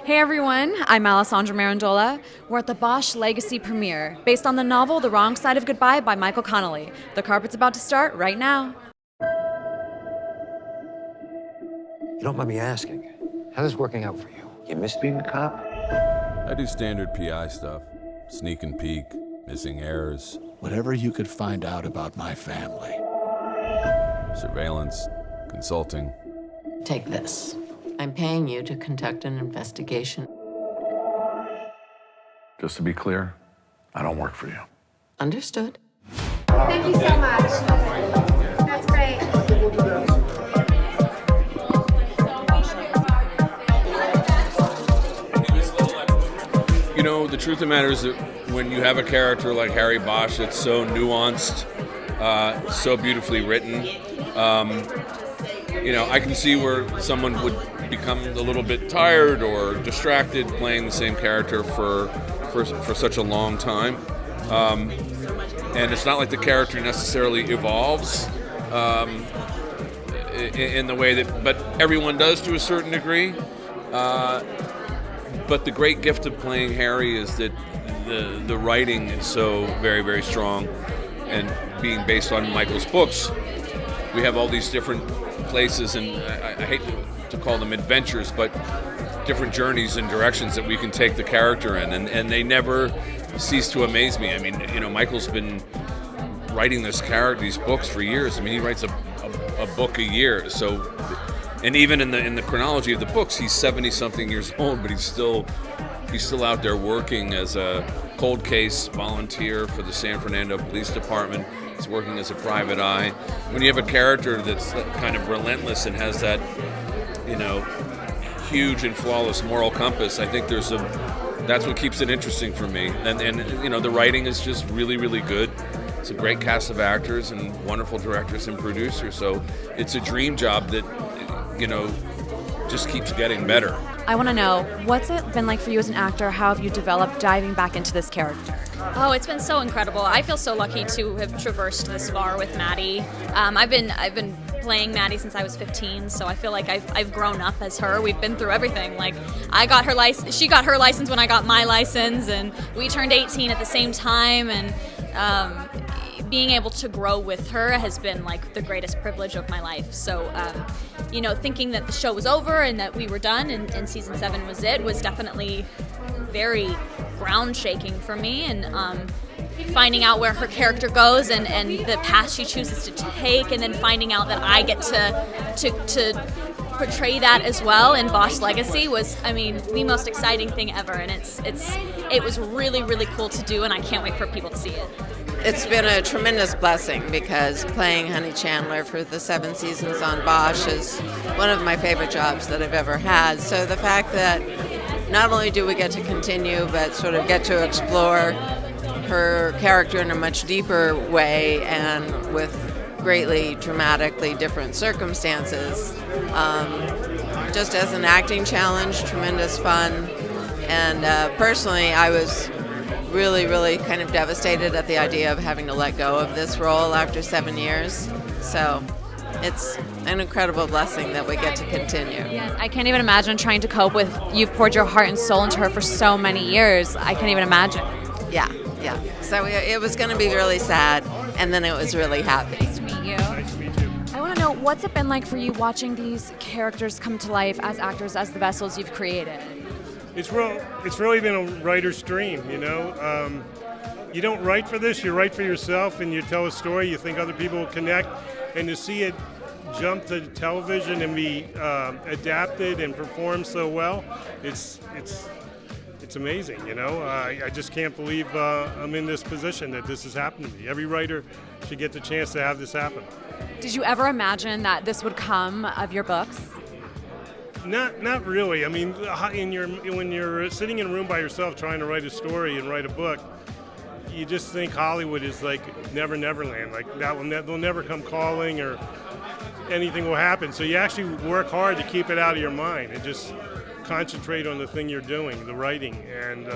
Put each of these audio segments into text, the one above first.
Hey everyone, I'm Alessandra Marandola. We're at the Bosh Legacy premiere, based on the novel The Wrong Side of Goodbye by Michael Connelly. The carpet's about to start right now. You don't mind me asking, how's this working out for you? You miss being a cop? I do standard PI stuff. Sneak and peek, missing errors. Whatever you could find out about my family. Surveillance, consulting. Take this. I'm paying you to conduct an investigation. Just to be clear, I don't work for you. Understood. Thank you so much. That's great. You know, the truth of the matter is that when you have a character like Harry Bosch that's so nuanced, so beautifully written, I can see where someone would become a little bit tired or distracted playing the same character for such a long time. And it's not like the character necessarily evolves in the way that, but everyone does to a certain degree. But the great gift of playing Harry is that the writing is so very, very strong, and being based on Michael's books, we have all these different places, and I hate to call them adventures, but different journeys and directions that we can take the character in, and they never cease to amaze me. I mean, Michael's been writing these books for years. I mean, he writes a book a year, so. And even in the chronology of the books, he's 70-something years old, but he's still out there working as a cold case volunteer for the San Fernando Police Department. He's working as a private eye. When you have a character that's kind of relentless and has that, huge and flawless moral compass, I think that's what keeps it interesting for me. And the writing is just really, really good. It's a great cast of actors and wonderful directors and producers. So it's a dream job that just keeps getting better. I want to know, what's it been like for you as an actor? How have you developed diving back into this character? Oh, it's been so incredible. I feel so lucky to have traversed this far with Maddie. I've been playing Maddie since I was 15, so I feel like I've grown up as her. We've been through everything. Like, I got her license, she got her license when I got my license, and we turned 18 at the same time, and being able to grow with her has been like the greatest privilege of my life. So, thinking that the show was over and that we were done and season 7 was definitely very ground shaking for me. And finding out where her character goes and the path she chooses to take, and then finding out that I get to portray that as well in Bosh Legacy was, the most exciting thing ever. And it was really, really cool to do, and I can't wait for people to see it. It's been a tremendous blessing because playing Honey Chandler for the 7 seasons on Bosh is one of my favorite jobs that I've ever had. So the fact that not only do we get to continue, but sort of get to explore her character in a much deeper way and with greatly dramatically different circumstances. Just as an acting challenge, tremendous fun. And personally, I was really, really kind of devastated at the idea of having to let go of this role after 7 years. So it's an incredible blessing that we get to continue. Yes, I can't even imagine trying to cope with, you've poured your heart and soul into her for so many years. I can't even imagine. Yeah. So it was going to be really sad, and then it was really happy. Nice to meet you. I want to know, what's it been like for you watching these characters come to life as actors, as the vessels you've created? It's really been a writer's dream, You don't write for this, you write for yourself, and you tell a story you think other people will connect, and to see it jump to television and be adapted and performed so well, it's amazing, I just can't believe I'm in this position, that this has happened to me. Every writer should get the chance to have this happen. Did you ever imagine that this would come of your books? Not really. I mean, when you're sitting in a room by yourself trying to write a story and write a book, you just think Hollywood is like Neverland. Like they'll never come calling or anything will happen. So you actually work hard to keep it out of your mind and just concentrate on the thing you're doing, the writing, and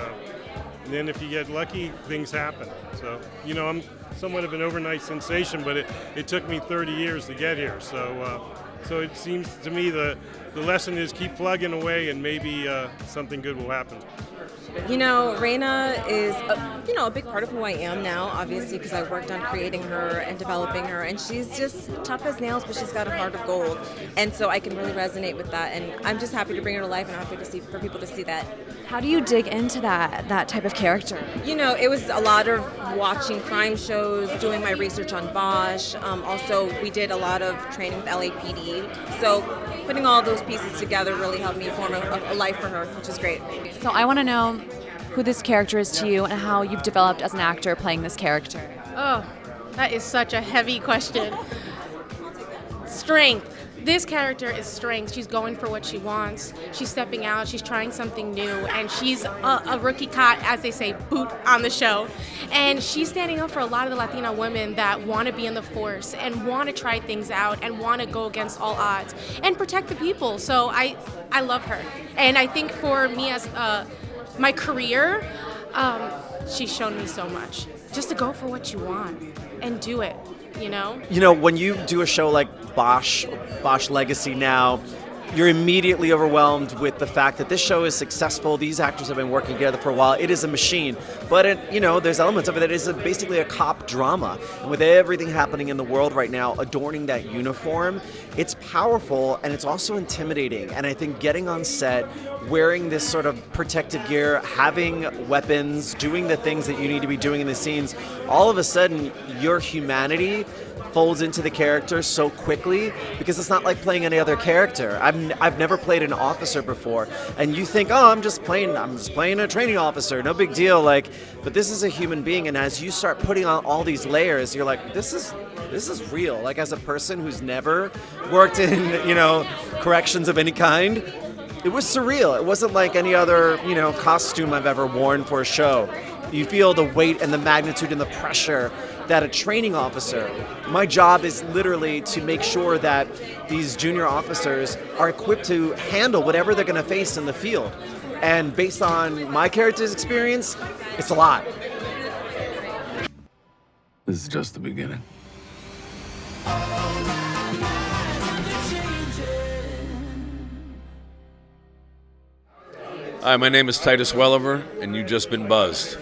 then if you get lucky, things happen. So I'm somewhat of an overnight sensation, but it took me 30 years to get here. So So it seems to me the lesson is keep plugging away, and maybe something good will happen. You know, Raina is, a big part of who I am now, obviously, because I worked on creating her and developing her, and she's just tough as nails, but she's got a heart of gold, and so I can really resonate with that, and I'm just happy to bring her to life and happy for people to see that. How do you dig into that type of character? You know, it was a lot of watching crime shows, doing my research on Bosh. Also, we did a lot of training with LAPD, so putting all those pieces together really helped me form a life for her, which is great. So I want to know who this character is to you and how you've developed as an actor playing this character. Oh, that is such a heavy question. Strength. This character is strength. She's going for what she wants. She's stepping out. She's trying something new. And she's a rookie cop, as they say, boot on the show. And she's standing up for a lot of the Latina women that want to be in the force and want to try things out and want to go against all odds and protect the people. So I love her. And I think for me as my career, she's shown me so much. Just to go for what you want and do it, you know? You know, when you do a show like Bosh Legacy now, you're immediately overwhelmed with the fact that this show is successful. These actors have been working together for a while. It is a machine. But, there's elements of it that is basically a cop drama. And with everything happening in the world right now, adorning that uniform, it's powerful and it's also intimidating. And I think getting on set, wearing this sort of protective gear, having weapons, doing the things that you need to be doing in the scenes, all of a sudden, your humanity folds into the character so quickly because it's not like playing any other character. I've never played an officer before, and you think, oh, I'm just playing a training officer, no big deal. But this is a human being, and as you start putting on all these layers, you're like, this is real. Like, as a person who's never worked in corrections of any kind, it was surreal. It wasn't like any other costume I've ever worn for a show. You feel the weight and the magnitude and the pressure that a training officer, my job is literally to make sure that these junior officers are equipped to handle whatever they're going to face in the field. And based on my character's experience, it's a lot. This is just the beginning. Hi, my name is Titus Welliver, and you've just been buzzed.